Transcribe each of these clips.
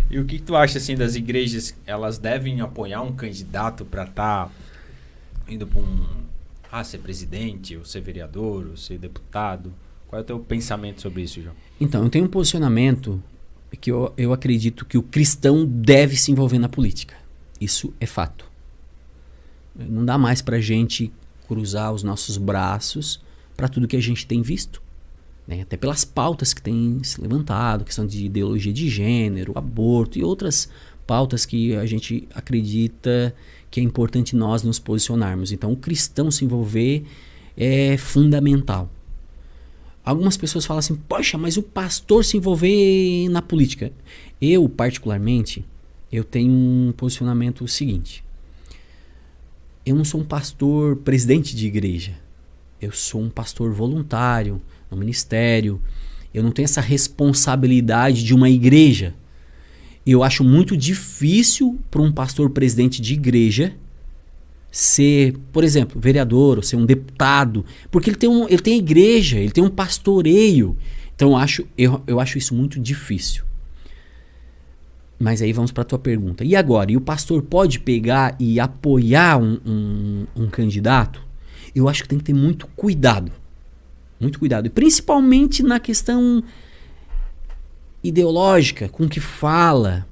E o que tu acha, assim, das igrejas? Elas devem apoiar um candidato para estar indo para ser presidente, ou ser vereador, ou ser deputado? Qual é o teu pensamento sobre isso, João? Então, eu tenho um posicionamento que eu acredito que o cristão deve se envolver na política. Isso é fato. Não dá mais pra gente cruzar os nossos braços para tudo que a gente tem visto. Né? Até pelas pautas que têm se levantado, questão de ideologia de gênero, aborto e outras pautas que a gente acredita que é importante nós nos posicionarmos. Então, o cristão se envolver é fundamental. Algumas pessoas falam assim, poxa, mas o pastor se envolver na política. Eu, particularmente, eu tenho um posicionamento seguinte. Eu não sou um pastor presidente de igreja. Eu sou um pastor voluntário no ministério. Eu não tenho essa responsabilidade de uma igreja. Eu acho muito difícil para um pastor presidente de igreja ser, por exemplo, vereador ou ser um deputado, porque ele tem a igreja, ele tem um pastoreio. Então eu acho isso muito difícil. Mas aí vamos para a tua pergunta. E agora? E o pastor pode pegar e apoiar um candidato? Eu acho que tem que ter muito cuidado. Muito cuidado. E principalmente na questão ideológica, com o que fala.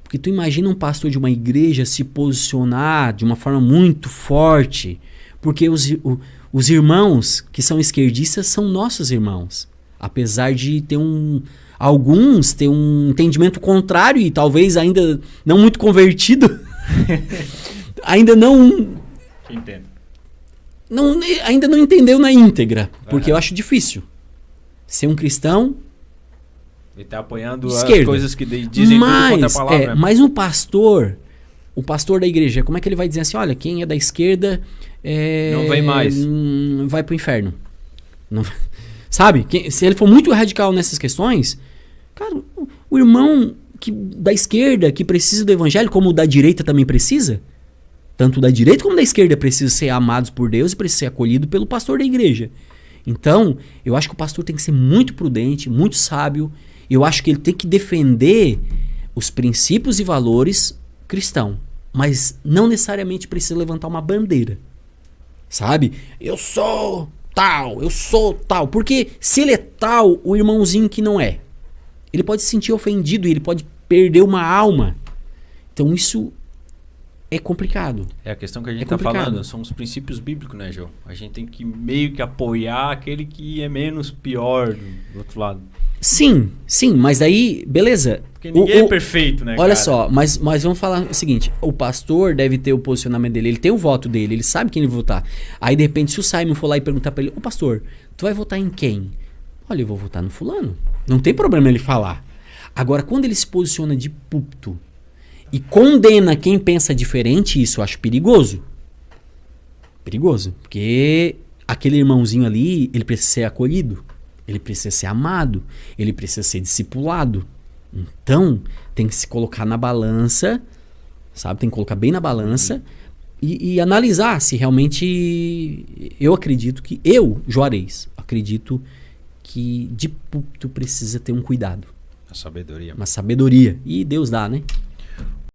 Porque tu imagina um pastor de uma igreja se posicionar de uma forma muito forte. Porque os irmãos que são esquerdistas são nossos irmãos. Apesar de ter alguns ter um entendimento contrário e talvez ainda não muito convertido. Ainda não... Entendo. Ainda não entendeu na íntegra. Porque eu acho difícil ser um cristão... Ele está apoiando esquerda. As coisas que dizem tudo contra a palavra. Mas o pastor da igreja, como é que ele vai dizer assim, olha, quem é da esquerda não vem mais. Vai pro inferno. Não, sabe? Se ele for muito radical nessas questões, cara, o irmão da esquerda que precisa do evangelho, como o da direita também precisa, tanto da direita como da esquerda precisa ser amados por Deus e precisa ser acolhido pelo pastor da igreja. Então, eu acho que o pastor tem que ser muito prudente, muito sábio. Eu acho que ele tem que defender os princípios e valores cristãos, mas não necessariamente precisa levantar uma bandeira, sabe? Eu sou tal, porque se ele é tal, o irmãozinho que não é, ele pode se sentir ofendido e ele pode perder uma alma. Então isso é complicado. É a questão que a gente está falando, são os princípios bíblicos, né, João? A gente tem que meio que apoiar aquele que é menos pior do outro lado. Sim, mas aí, beleza. Porque ninguém é perfeito, né, olha cara? só, mas vamos falar o seguinte, o pastor deve ter o posicionamento dele, ele tem o voto dele, ele sabe quem ele vai votar. Aí, de repente, se o Simon for lá e perguntar pra ele, ô pastor, tu vai votar em quem? Olha, eu vou votar no fulano. Não tem problema ele falar. Agora, quando ele se posiciona de púlpito e condena quem pensa diferente, isso eu acho perigoso. Perigoso, porque aquele irmãozinho ali, ele precisa ser acolhido. Ele precisa ser amado, ele precisa ser discipulado. Então, tem que se colocar na balança, sabe? Tem que colocar bem na balança e analisar se realmente... Eu acredito que... Juarez, acredito que de púlpito precisa ter um cuidado. Uma sabedoria. Uma sabedoria. E Deus dá, né?